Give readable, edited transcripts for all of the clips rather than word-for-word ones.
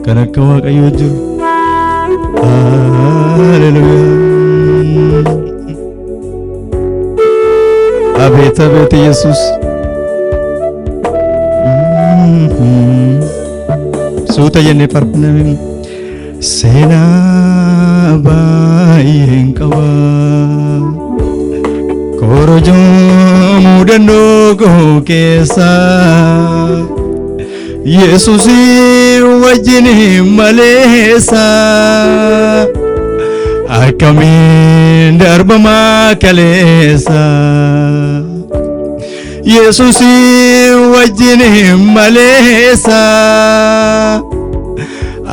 Kan akka Waaqayyoo jiru. Haleluuyaa. Abeet abeet Yesuus. Suuta jennee faarfanname. Seenaa baay'een qaba. Korojoo mudannoo koo keessa. Yesuus wajjin maleessa. Akkamiin darbamaa kaleessa. Yesuus wajjin maleessa.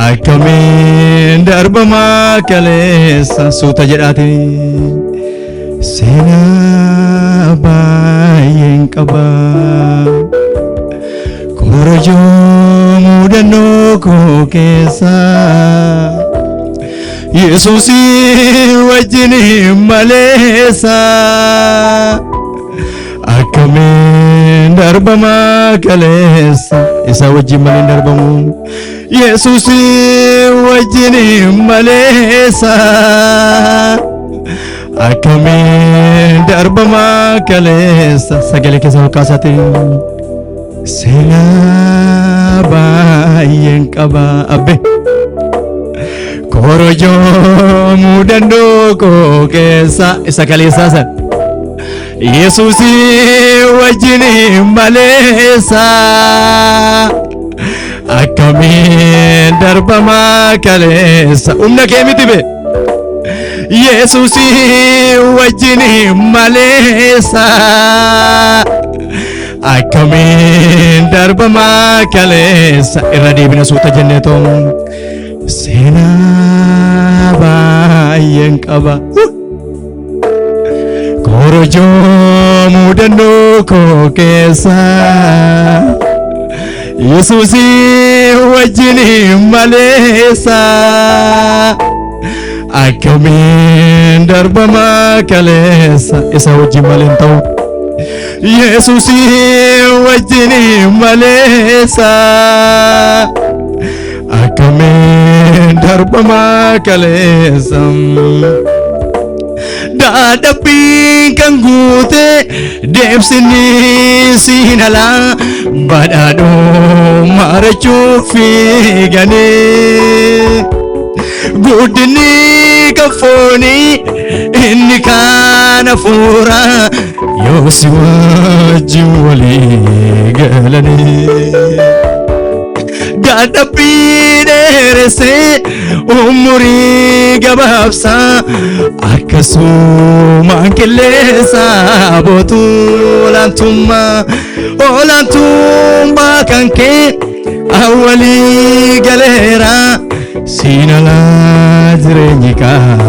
Akkamiin darbamaa kaleessa. Suuta jedhaatiin seenaa baay'een qaba. Korojoo mudannoo koo keessa. Yesuus wajjin maleessa. Akkamiin darbamaa kaleessa. Isa wajjin malee hin darbamu. Yesuus wajjin maleessa. Akkamiin darbamaa kaleessa. Sagalee keessa ol kaasatiin seenaa baay'een qaba. Abbe korojoo mudannoo koo keessa. Isa kaleessaa san Yesuus wajjin maleessa. Akkamiin darbamaa kaleessa. Humna kee miti be. Yesuus wajjin maleessa. Akkamiin darbamaa kaleessa. Irra deebina suuta jenneetoon seenaa baay'een qaba. Korojoo mudannoo koo keessa. Yesuus wajjin maleessa. Akkamiin darbamaa kaleessa. Isa wajjin malee hin ta'u. Yesuus wajjin maleessa. Akkamiin darbamaa kaleessa. Dadhabbiin kan guute deemsinni siin alaa. Badhaadhoo maarachuuf fiiganii. Guddinni kan foonii inni kan hafuuraa. Yoo si wajjin walii galanii. Dadhabbii dheeressee umurii gabaabsaa. Akkasumaan qilleensa bootu olaantummaa kan kee awwalii galeera. Siin alaa jireenyi kan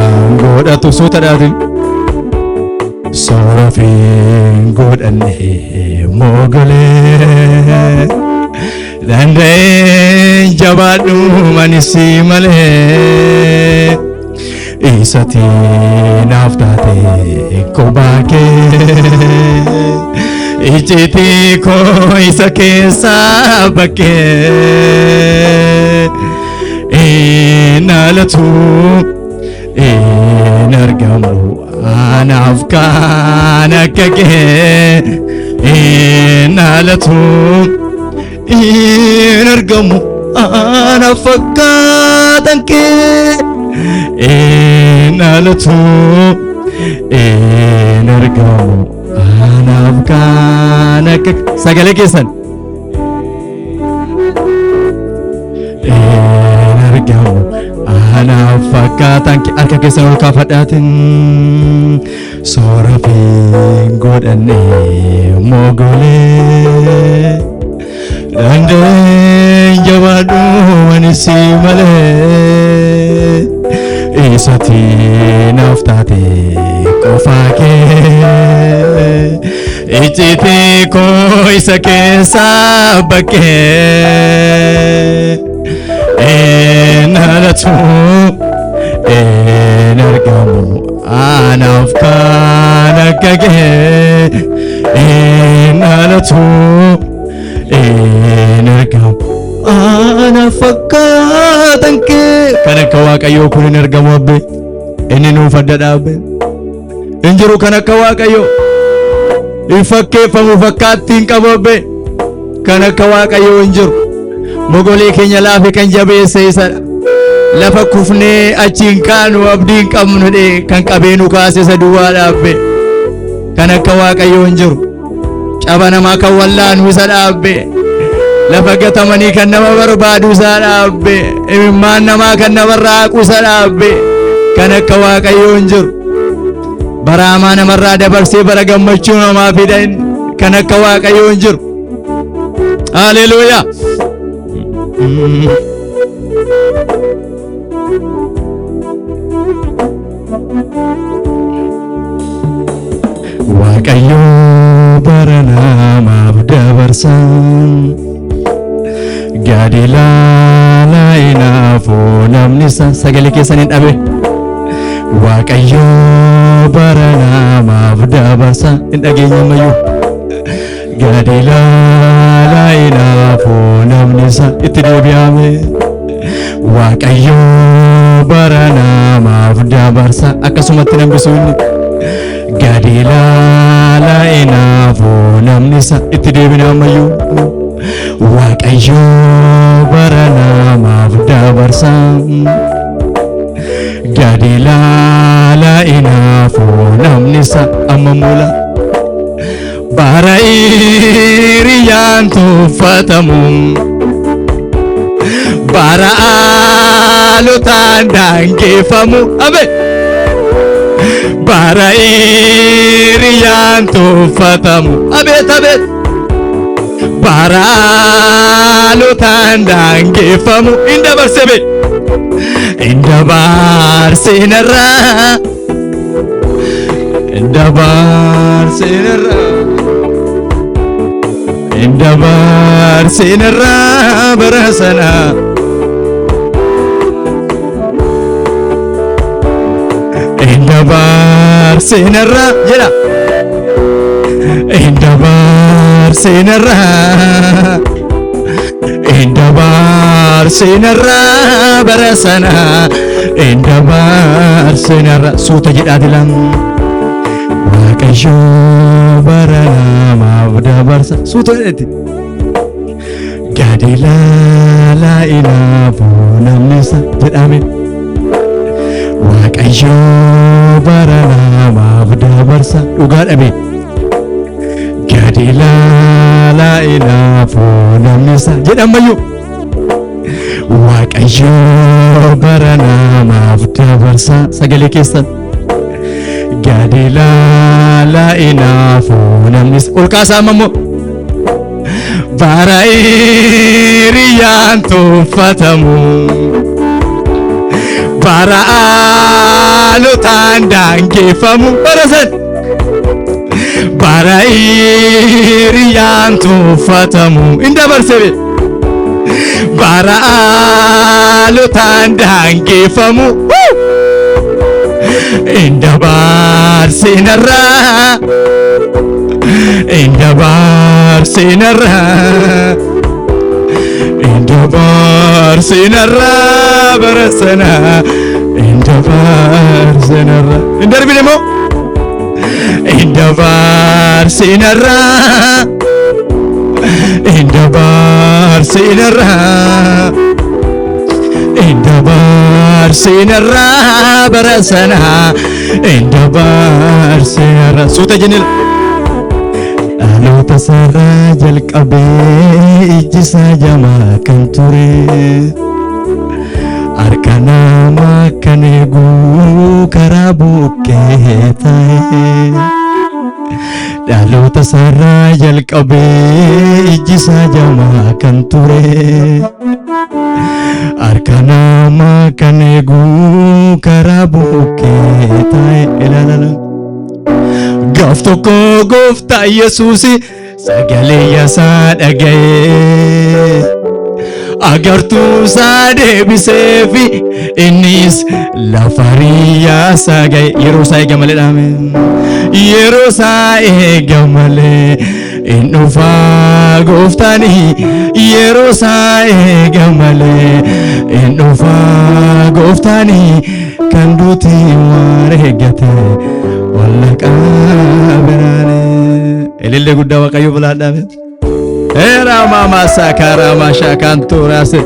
godhatu suuta dhaatin. Soorafin godhanne mogolee. Danda'ee jabaadhu manisi malee. Isati naaf taate kophaa kee. Icciitii koo isa keessa bakkee. Naalatu in argamu anaaf kan akka kee. Naalatu in argamu anaaf fakkaatan kee. Naalatu in argamu anaaf kan akka sagalee keessan. Anaaf fakkaatan harka keessan ol kaafadhaatiin. Soorafin godhanne mogolee. Danda'ee jabaadhu manisi malee. Isati naaf taate qofaa kee. Icciitii koo isa keessa bakkee. Naalatu kage nalatu energam ana fakkatan ke kana ka waaqayyo kun energamu abbe inni nu faddada abbe injiru kana ka waaqayyo ifakkeeffamu fakkaattiin qabu abbe kana ka waaqayyo injiru mogolee keenya laafe kan jabeesse isa lafa kufnee achiin kaanu abdiin qabnu de kan qabeenu kaase isa duwwaa dhaabbe kan akka waaqayyo injiru caba namaa kan wallaanu isa dhaabbe lafa gatamanii kan nama barbaadu isa dhaabbe imimmaan namaa kan namarraa haqu isa dhaabbe kan akka waaqayyo injiru baraamaa namarraa dabarsee bara gammachuu namaa fidan kan akka waaqayyo injiru. Haleluuyaa. Waaqayyo bara namaaf dabarsan gadi laala'inaafuu namni isa sagalee keessan hin dhabe. Waaqayyo bara namaaf dabarsan hin dhageenye ammayyuu gadi laala'inaafuu namni isa itti deebi'ame. Waaqayyo bara namaaf dabarsan akkasumatti nambisuun gadi laala'inaafuu namni isa itti deebina ammayyuu. Waaqayyo bara namaaf dabarsan gadi laala'inaafuu namni isa amma mula bara hiriyaan tuffatamu bara aalotaan daangeffamu abe bara hiriyaan tuffatamu abet abet bara aalotaan daangeffamu indabarsebe indabarsinarraa indabarsinarraa indabarsinarraa bara sana indabarsinarraa jedha indabarsinarraa indabarsinarraa bara sana indabarsinarraa suuta jedhaa dilan Waaqayyo bara namaaf dabarsa suuta jedhati gadi laala'inaafuu namni isa jedhame. Waaqayyo bara namaaf dabarsa dhugaa dhabe gadi laala'inaafuu namni isa jedhamayyuu. Waaqayyo bara namaaf dabarsa sagalee keessan gadi laala'inaafuu namni isa ol kaasaa ammoo bara hiriyaan tuffatamu bara aalotaan daangeffamu bara san bara hiriyaan tuffatamu indabarsebe bara aalotaan daangeffamu indabarsinarraa indabarsinarraa indabarsinarraa bara sana indabarsinarraa indarbine moo indabarsinarraa indabarsinarraa indabarsinarraa bara sana indabarsinarraa suuta jenil dhaloota sarraa jalqabee ijjisaa jamaa kan ture harka namaa kan eeguu karaa bukkee ta'e dhaloota sarraa jalqabee ijjisaa jamaa kan ture harka namaa kan eeguu karaa bukkee ta'e ilaalala gaaf tokko gooftaa Yesuus sagalee isaa dhaga'ee agartuu isaa deebiseefi innis lafariyaa sagay yeroo isaa eega malee dhaame yeroo isaa eega malee in dhufaa gooftaani yeroo isaa eega malee in dhufaa gooftaani kan duuti waan eeggate walla qaabiraane elille guddaa waaqayyo bulaadhaame Rama masaka rama shakanturase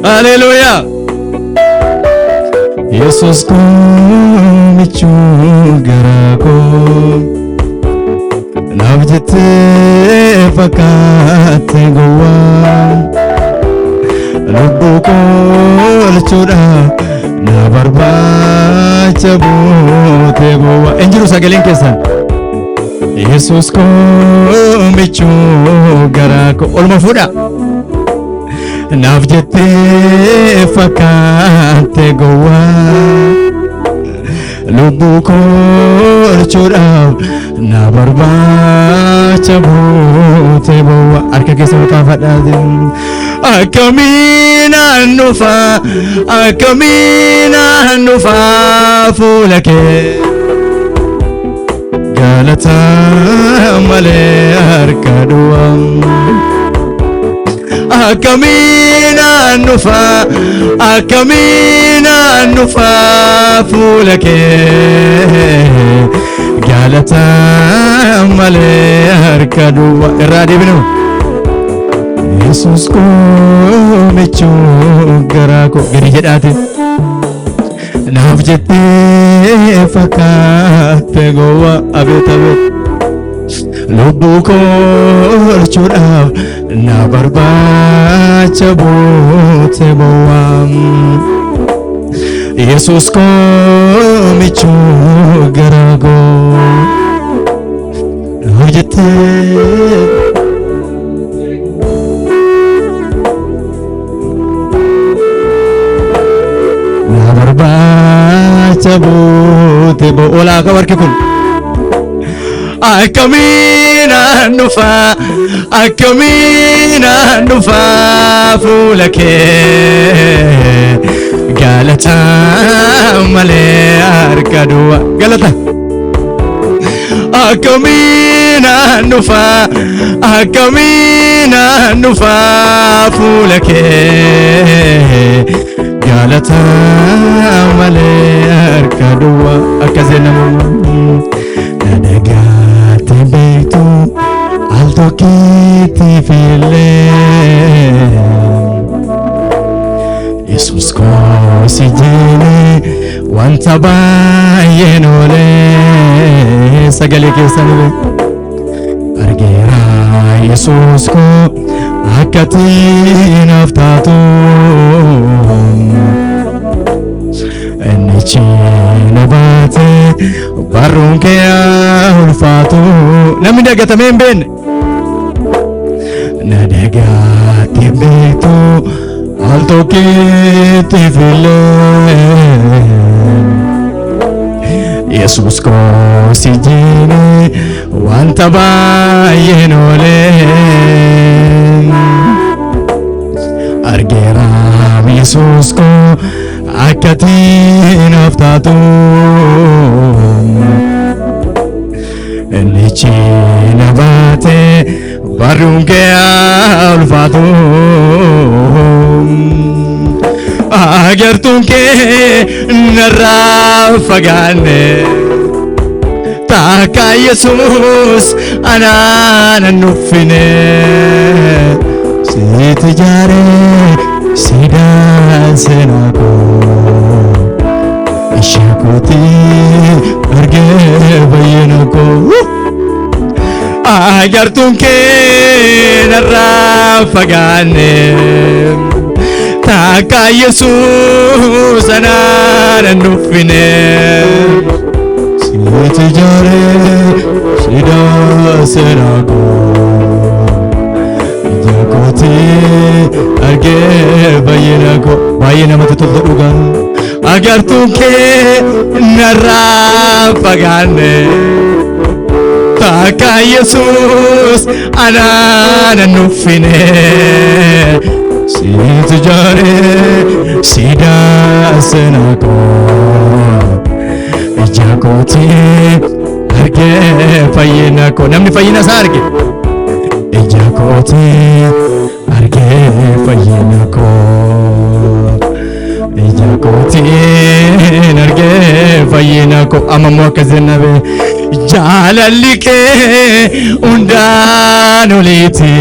Haleluya Yesus ko michu garako Navjete fakate gowa Lubbu ko lchuda na barbacha bote bowa Enjiru sagaleen keessan Yesus ko michu garako olma fuda navjete fakate gowa lubbu ko lchuda na barbacha bote bowa arka keessa ka fadadin akamina nufa fulake galata male arkaduam akamina nufa fulake galata male arkadua radibnu Yesus ko michu garako gari jedate navjete fakate gowa abet lubbu ko lchuda na barbacha bote boam Yesus ko michu garako navjete Bote bo ola ka warke kun akamina nufa fulake galata male arkadua galata akamina nufa fulake galata male arkadua akazena nadagate beitu alto kiti file Yesus ko sijene wanta bayenole sagale kesanule argera Yesus ko akati naftatu enichi nabate barunke ulfatu namni dagatame ben nadagate betu alto kiti file Yesus ko sijine wanta bayenole argera Yesus ko akati naftatu enichi nabate barunke ulfatu agartunke narra fagane taka Yesus anana nufine sitijare sidan senako ishakuti arge bayenako agartunke narra fagane taka Yesus anana nufine sitijare sidan senako jakoti arge bayenako bayena matutulta dugan agartunke narra fagane akka Yesuus anaan nuffine situ jaare sidaa senako ijakoti arge fayyina ko namni fayyina isaa arge ijakoti arge fayyina ko ijakoti arge fayyina ko amamo akazenabe jaalalike undaan oliti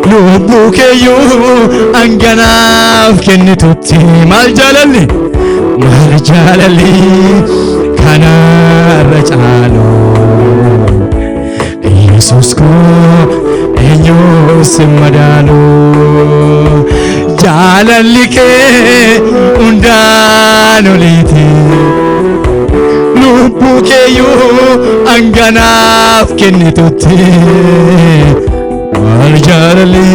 lubbukeyu anganaaf kennitutti maal jaalalli kanarra caalu Yesus ko eenyus madaalu jaalalike undaan oliti lubbukeyu anganaaf kennitutti maal jaalalli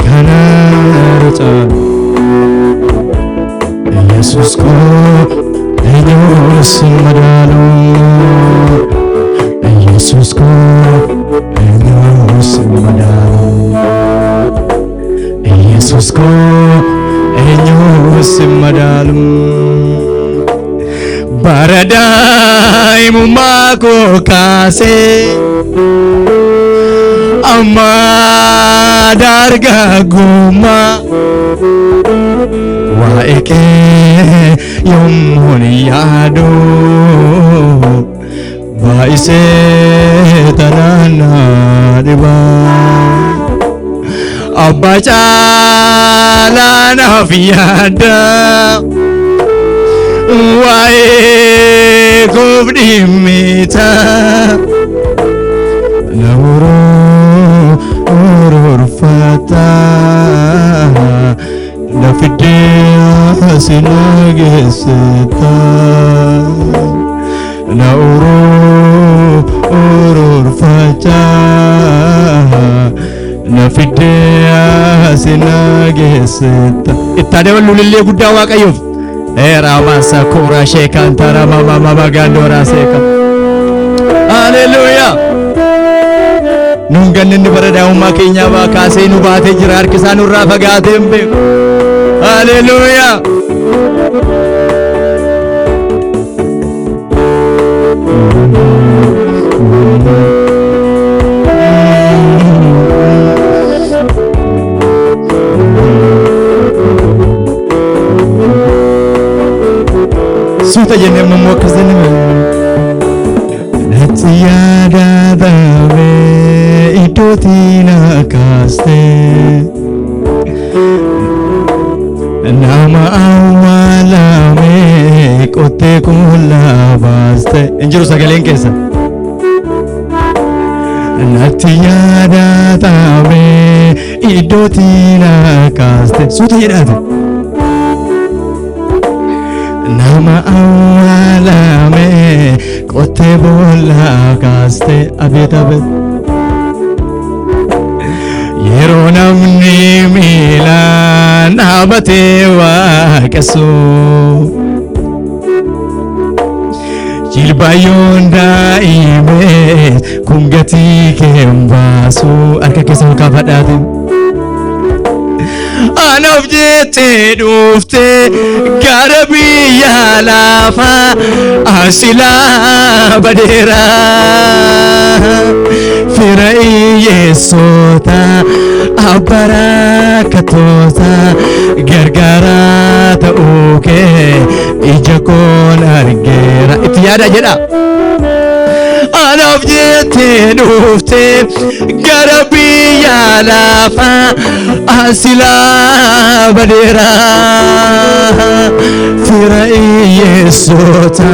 kanarra caalu Yesus ko eenyus madaalu Yesus ko eenyus madaalu Yesus ko eenyus madaalu baradaaimummaa koo kaasee amma dargaggummaa waa'ee kee yommuun yaadu baay'isee tanaana dhibaa abbaa caalaa naaf yaada waa'ee koof dhimmita naururfata lafidee sinageessita naururfata lafidee sinageessita ittaade wallulillee guddaa waaqayyoof Ramasa kura shekan tarama mama gandora seka Hallelujah Nungan inni barada umma keenya ba kaase nu baate jira harkisan urra fagaate mbe Hallelujah Suta jenne mammo kazene Natiada dave itotina kaste Nama awala me kote kula baste Injiru sagalen kesa Natiada dave itotina kaste Suta jedhate Nama awala me kote bola kaste abet abet Yero namni milan abate waqasu Jilbayon daime kungati kembasu arka kesa kafadate Anaf jette dufte garabi ya lafa asila badera firai yesota abarakatota gargara ta oke ijakon argera itiyada jeda Anaf jette dufte garabi ya lafa asila badera firai yesota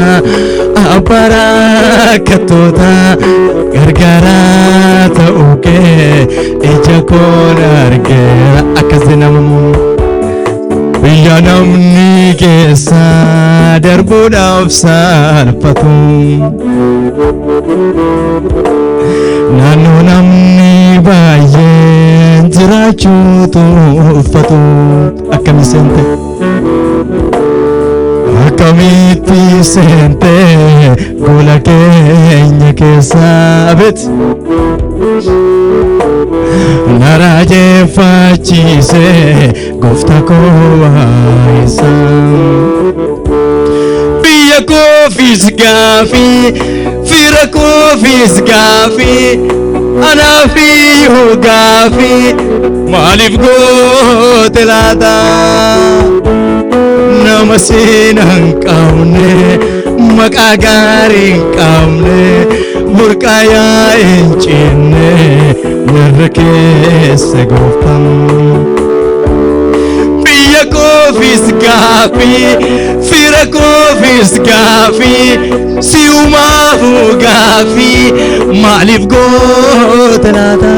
abarakatota gargara ta oke ijakon argera akazinamamu biyya namni keessa darbuudhaaf salphatu naannoo namni baay'een jiraachuutu uffatu akkamitti akkamitti seente gola keenya keessa abet na raajeffachiise gooftaa koo isa biyya koofis gaafii fira koofis gaafii anaafiyyuu gaafii maaliif goote laata nama seenaa hin qabne maqaa gaarii hin qabne burqaayaa hin cinne warra keessa gooftan biyya koofis gaafii fira koofis gaafii si'umaafuu gaafii maaliif goote laata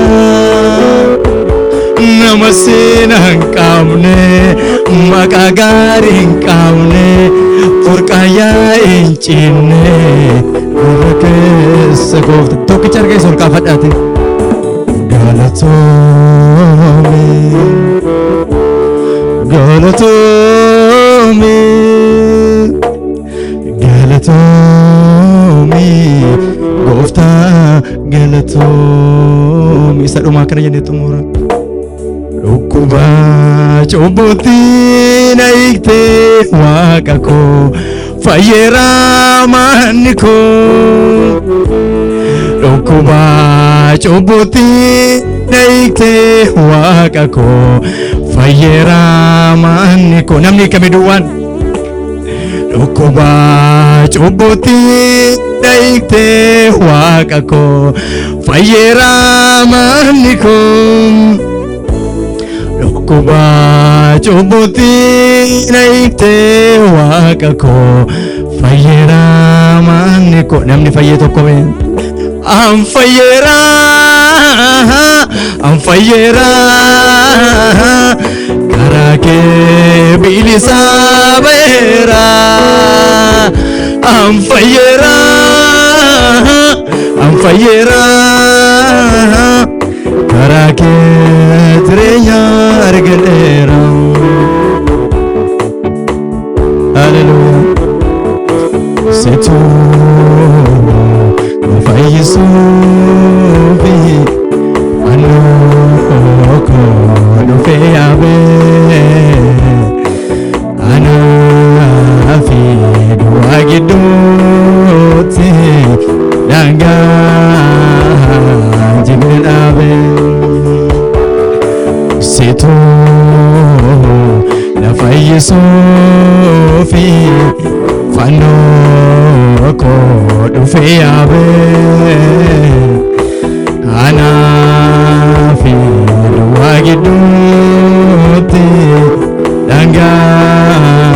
nama seenaa hin qabne maqaa gaarii hin qabne burqaayaa hin cinne warra keessa gooftan tokkicha harka isa ol kaafadhaate galatoome galatoome galatoome gooftaa galatoome isa dhumaa kana jennee xumura dhukkuba cubbuutti na hiikte waaqa koo fayyeera manni koo dhukkuba cubbuutti na hiikte waaqa koo fayyeera manni koo namni kami duwwaan dhukkuba cubbuutti na hiikte waaqa koo fayyeera manni koo dhukkuba cubbuutti na hiikte waaqa koo fayyeera manni koo namni fayyee tokko bee an fayyeera karaa kee bilisaa ba'eera an fayyeera karaa kee jireenya argadheera haleluuyaa situ na fayyisuufi anoo koo dhufee yaabee anaafi duwwaa gidduutti daangaa jibee dhaabee situ na fayyisuufi fannoo koo dhufee yaabee anaafi duwwaa gidduutti daangaa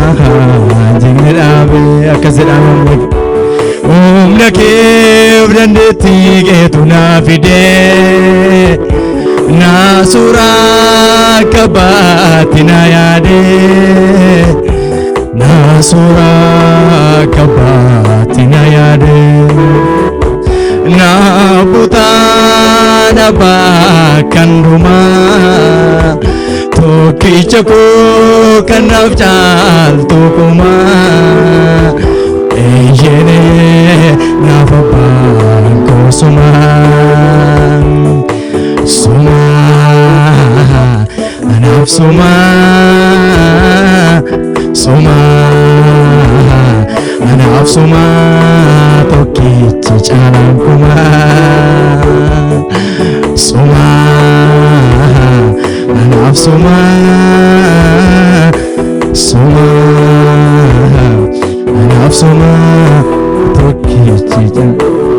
jibee dhaabee akkas jedhama humna keef dandeettii keetu naa fidee na suuraa qabaatti na yaadee na suuraa qabaatti na yaadee na butaa na bakkan dhumaa tokkicha koo kan naaf caaltu kumaa eeyyee naaf abbaan koo sumaan anaaf anaaf tokkicha caalaan kumaa anaaf anaaf tokkicha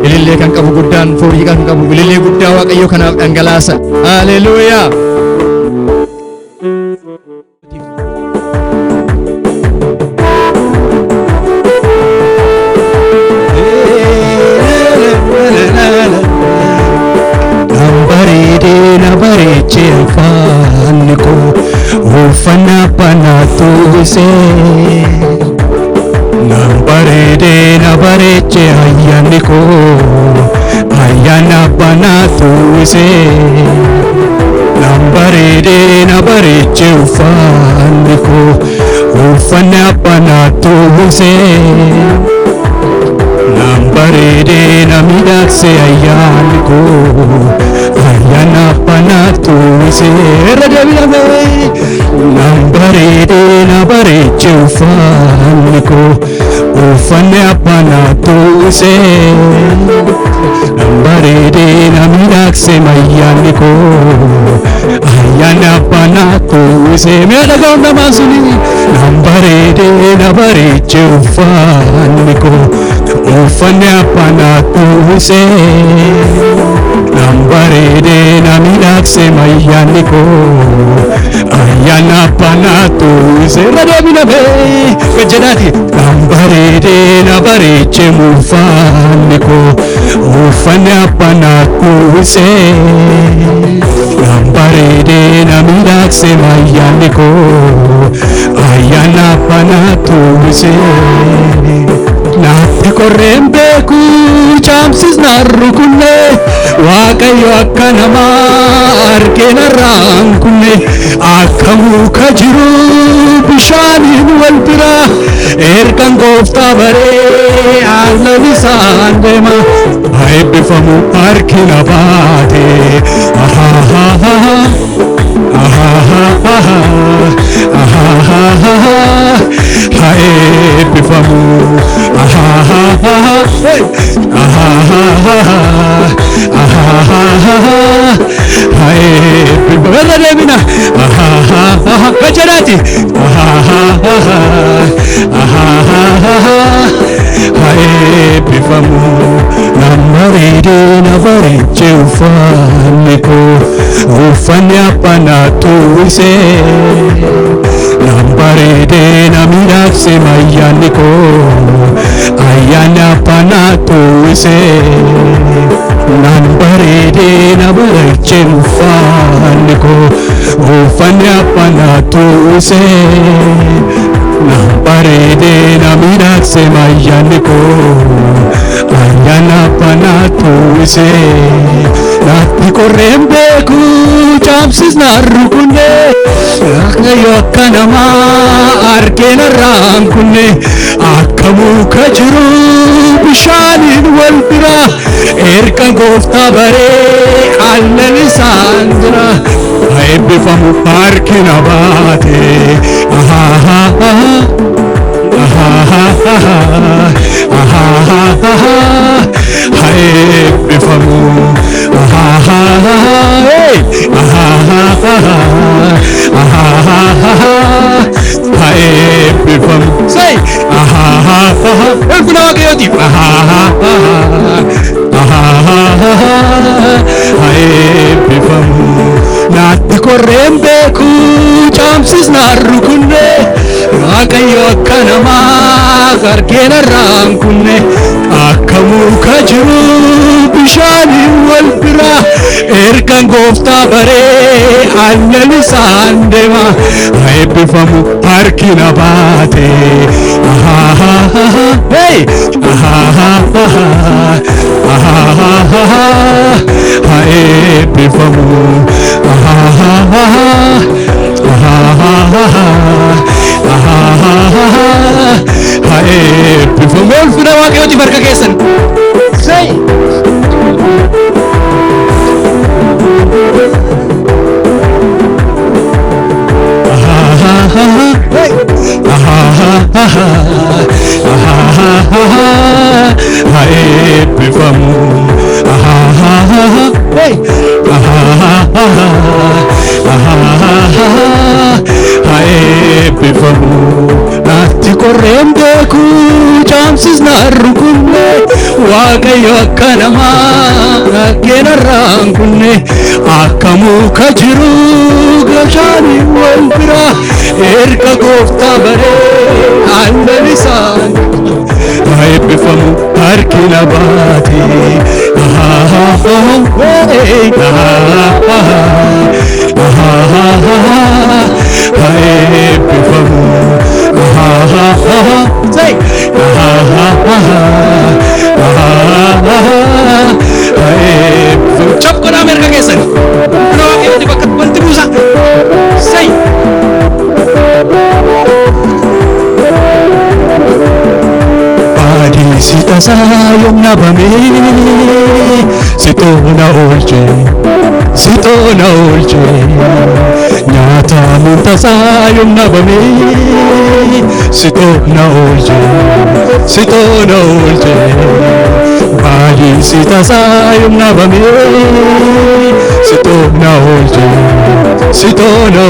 ilillee kan qabu guddaan furii kan qabu ilillee guddaa waaqayyo kanaaf dhangalaasa haleluuyaa afaan koo uffannaa banatu isee na bareeche ayyaanni koo ayyaana banatu isee na bareeche uffanni koo uffanni abbanaatu uwwisee nan bareedee na miidhagse ayyaanni koo ayyaana abbanaatu uwwisee irra deebi'amee nan bareedee na bareeche uffanni koo uffanni abbanaatu uwwisee nan bareedee na miidhagse ayyaanni koo ayyaana abbanaatu uwwisee mee dhaga'uun namaa suni nan bareedee na bareeche uffanni koo uffanni abbanaatu uwwisee nan bareedee na miidhagse ayyaanni koo ayyaana abbanaatu uwwisee irra deebi'amee gajjadaati nan bareedee na bareeche uffanni koo uffanni abbanaatu uwwisee nan bareedee na miidhagse ayyaanni koo ayyaana abbanaatu uwwisee naatti korreen beeku caamsis naan rukunne waaqayyo akka namaa argee narraan kunne akka muka jiru bishaaniin wal bira ergan gooftaa baree aannan isaan deema haa eebbifamu harki na baate haa eebbifamu irra deebina gajjadaati haa eebbifamu nan bareedee na bareeche uffanni koo uffanni abbanaatu uwwisee nan bareedee na miidhagse ayyaanni koo ayyaanni abbanaatu uwwisee nan bareedee na bareeche uffanni koo uffanni abbanaatu uwwisee nan bareedee na miidhagse ayyaanni koo ayyaana abbanaatu uwwisee naatti korreen beeku caamsis naan rukunne waaqayyo akka namaa argee narraan kunne akka muka jiru bishaaniin wal bira erga gooftaa baree aannan isaan jira haa eebbifamu harki na baate haa eebbifamu haa eebbifamu say elfuna waaqayyooti haa eebbifamu naatti korreen beeku caamsis naan rukunne waaqayyo akka namaa argee narraan kunne akka muka jiru bishaaniin wal bira ergan gooftaa baree aannan isaan deema haa eebbifamu harki na baate haa eebbifamu haa eebbifamu ulfina waaqayyootiif harka keessan haa eebbifamu haa eebbifamu naatti korreen beeku caamsis naan rukunne waaqayyo akka namaa argee narraan kunne akka muka jiru bishaaniin wal bira erga gooftaa baree aannan isaan haa eebbifamu harki na baate haa eebbifamu say chop godhaa merga keessan ulfina waaqayyooti bakka wanti buusa say tasaa yoomna bamee sitoona oolche nyaatamuun tasaa yoomna bamee sitoona oolche baay'insi tasaa yoomna bamee sitoona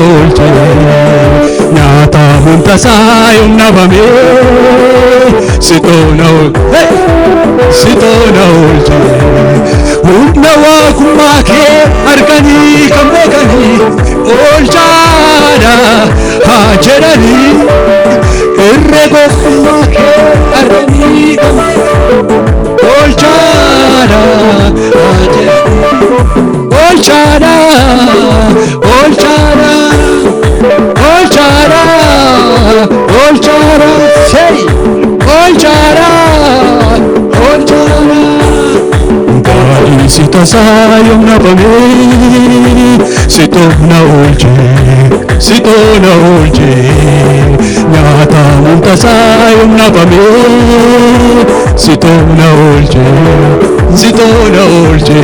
oolche nyaatamuun tasaa yoomna bamee sitoona oolche humna waaqummaa kee arganii kan beekanii oolchaadha haa jedhanii irree gootummaa kee arganii kan beekanii oolchaadha haa jedhanii oolchaadha sei oolchaadha si tasaa yoomna bamee sitoona oolche nyaatamuun tasaa yoomna bamee sitoona oolche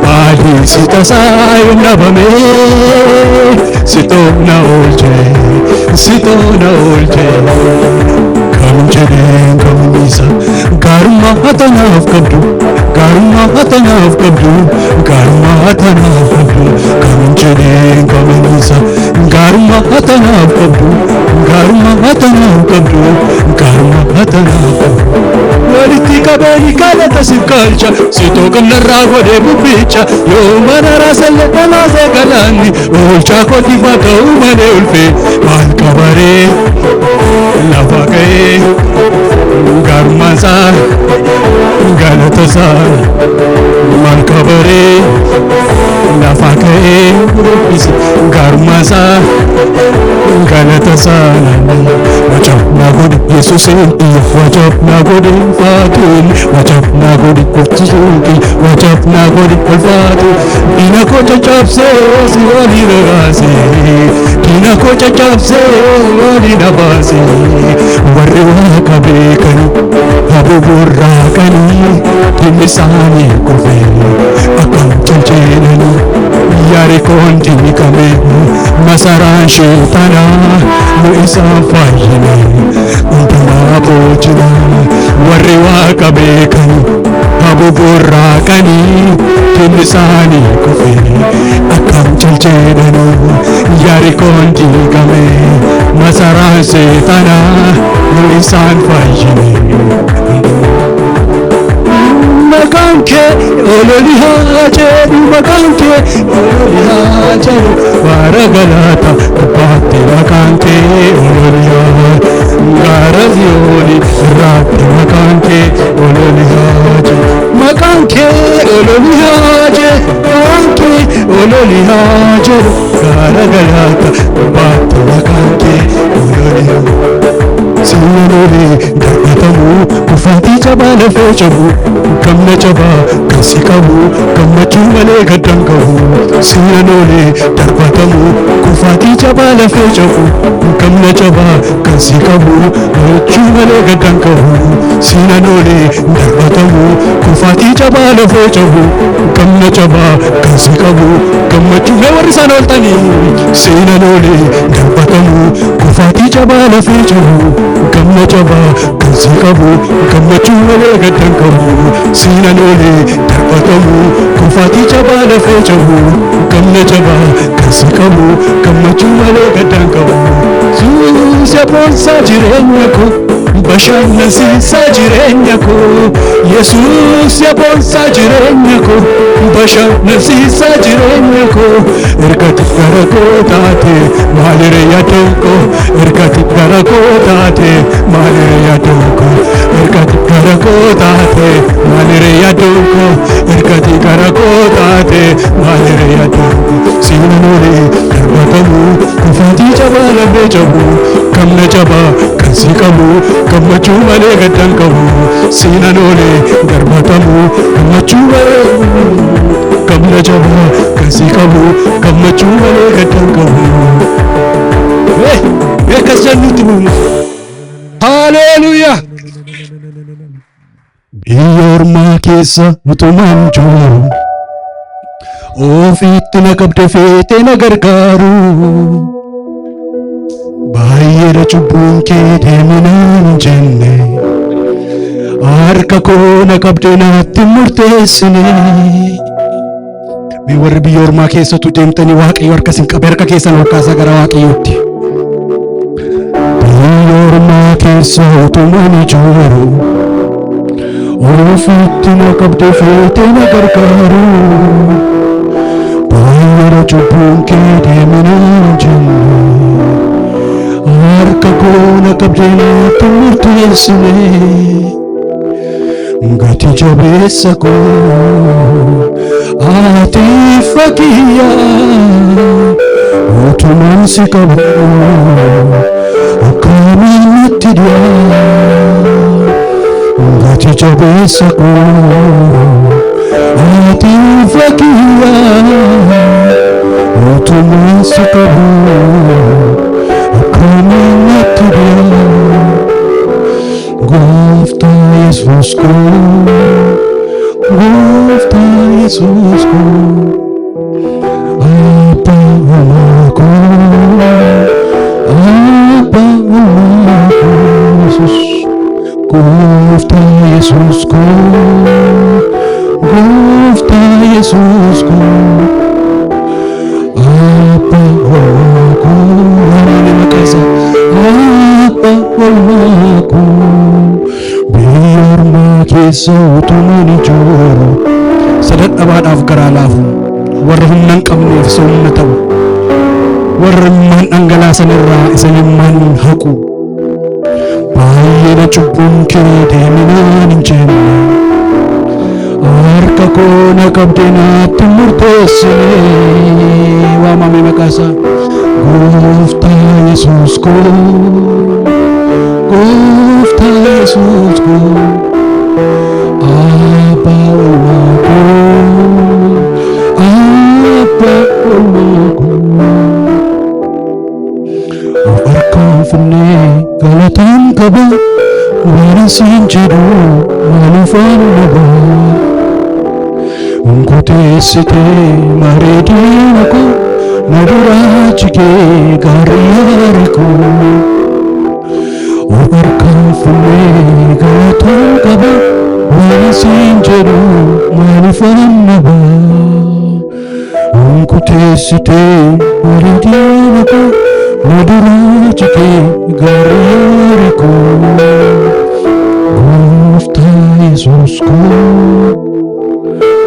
baay'insi tasaa yoomna bamee sitoona oolche kam jedheen kamisa gaarummaa tanaaf qabdu kam jedheen kamisa gaarummaa tanaaf qabdu walitti qabeeni kadhata siif galcha sitoo gamnarraa godhee bubbicha yoo mana raasallee dhalaasee galaanni oolchaa kootiif akka uumane ulfee maal qabaree lafa ka'ee gaarummaansaa galatasaa maal qabaree lafa ka'ee gaarummaansaa galatasaa wajab naa godhe yesuuseen wajab naa godhe faatuun wajab naa godhe goftisuuti wajab naa godhe olfaatu diina koo caccabsee si waliin raasee diina koo caccabsee waliin abaasee warri waaqa beekani habuburraaqanii dhimmi isaanii kufee akkam chalcheenanii yaarikoon diigame masaraan sheexanaa nu isaan fayyine hundumaa boojina warri waaqa beekan habuburraaqanii dhimmi isaanii kufee akkam chalcheenanii yaarikoon diigame masaraan sheexanaa nu isaan fayyine maqaan kee ololihaa jedhu maqaan kee ololihaa jedhu waara galaata gubbaatti maqaan kee ololihaa gaara ziyooni irraatti maqaan kee ololihaa jedhu maqaan kee ololihaa jedhu maqaan kee ololihaa jedhu gaara galaata gubbaatti maqaan kee ololihaa Sinanole darbatamu kufaatii cabaa lafee cabu gamna cabaa kan si qabu gammachuu malee gaddan qabu Sinanole darbatamu kufaatii cabaa lafee cabu gamna cabaa kan si qabu gammachuu malee gaddan qabu Sinanole darbatamu kufaatii cabaa lafee cabu gamna cabaa kan si qabu gammachuu na warri isaan ooltanii Sinanole darbatamu kufaatii cabaa lafee cabu gamna cabaa kan si qabu gammachuu malee gaddan qabu Sinanole darbatamu kufaatii cabaa lafee cabu gamna cabaa kan si qabu gammachuu malee gaddan qabu Yesuus boonsaa jireenya koo bashannansiisaa jireenya koo Yesuus boonsaa jireenya koo bashannansiisaa jireenya koo ergati gara koo taate maaliree yaaddoon koo ergati gara koo taate maaliree yaaddoon koo ergati gara koo taate maaliree yaaddoon koo ergati gara koo taate maaliree yaaddoon koo Sinanole darbatamu kufaatii cabaa lafee cabu gamna cabaa kan si qabu gammachuu malee gaddan qabu Sinanole darbatamu gammachuu malee gamna cabaa kan si qabu gammachuu malee gaddan qabu akkas jennutti haleluuyaa Biyyoormaa keessa utumaan jiru ofitti na qabde feete na gargaaru baay'eedha cubbuun kee deeminaan jenne harka koo na qabde naatti murteessine. Mee warri biyyoormaa keessatu deemtanii Waaqayyo harka isin qabe harka keessan ol kaasaa gara Waaqayyootti. Biyyoormaa keessa utumaan jiru ofitti na qabde feete na gargaaru baay'eedha cubbuun kee deeminaan jenne harka koo na qabde naatti murteessine. Gati jabeessa koo ati fakkiya utumaan si qabu akkamiin natti dhiyaa. Gati jabeessa koo ati fakkiya utumaan si qabu akkamiin natti dhiyaa. Gooftaa Yesuus koo, Gooftaa Yesuus koo, Abbaa Uumaa koo, Abbaa Uumaa koo, Yesuus. Gooftaa Yesuus koo, Gooftaa Yesuus koo, Abbaa Uumaa koo, Abbaa Uumaa koo. Biyyoormaa keessa utumaan jiru sadadhabaadhaaf garaa laafu warra humna hin qabneef isa humna ta'u warra imimmaan dhangalaasan irraa isa imimmaan haqu baay'eedha cubbuun kee deeminaan hin jenne harka koo na qabde naatti murteessine. Waamame maqaasaa Gooftaa Yesuus koo, Gooftaa Yesuus koo, Abbaa Uumaa koo, Abbaa Uumaa koo. Of harkaan fuudhee galataan qaba waan asiin jedhu maaliifaan nabaa. Unkuteessitee mareedina koo na duraa jigee gaarii yaari koo. Of harkaan fuudhee galataan qaba waan asiin jedhu maaliifaan nabaa. Unkuteessitee mareedina koo na duraa jigee gaarii yaari koo. Gooftaa Yesuus koo,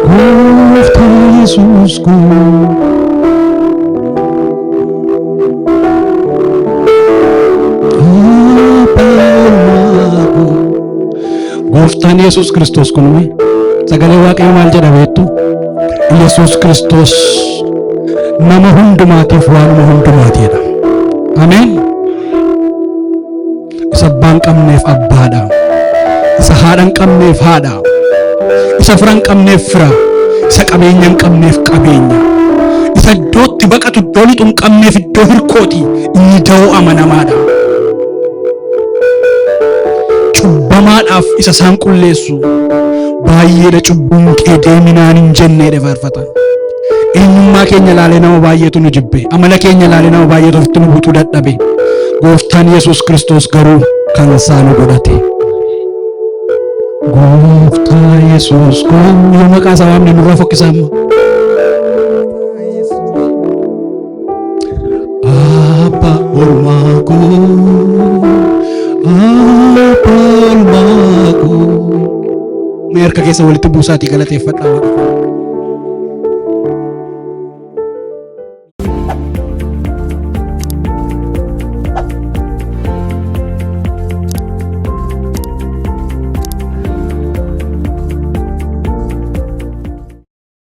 Gooftaa Yesuus koo. Gooftaan Yesuus Kiristoos kunume sagalee Waaqayyoo maal jedha beektu? Yesuus Kiristoos nama hundumaatiif waanuma hundumaatiidha. Ameen. Isa abbaa hin qabneef abbaadha. Isa haadha hin qabneef haadha. Isa fira hin qabneef fira. Isa qabeenya hin qabneef qabeenya. Isa iddootti baqatu iddoo lixu hin qabneef iddoo hirkooti. Inni da'oo amanamaadha. Cubbamaadhaaf isa isaan qulleessu baay'eedha cubbuun kee deeminaan hin jenneedha faarfatan. Eenyummaa keenya ilaalee nama baay'eetu nu jibbe, amala keenya ilaalee nama baay'eetu ofitti nu butuu dadhabe. Gooftaan Yesuus Kiristoos garuu kan isaa nu godhate. Gooftaa Yesuus koo yoo maqaa isaa waamne nurraa fokkisaa amma. Abbaa Uumaa koo, Abbaa Uumaa koo. Mee harka keessa walitti buusaatii galateeffadhaa.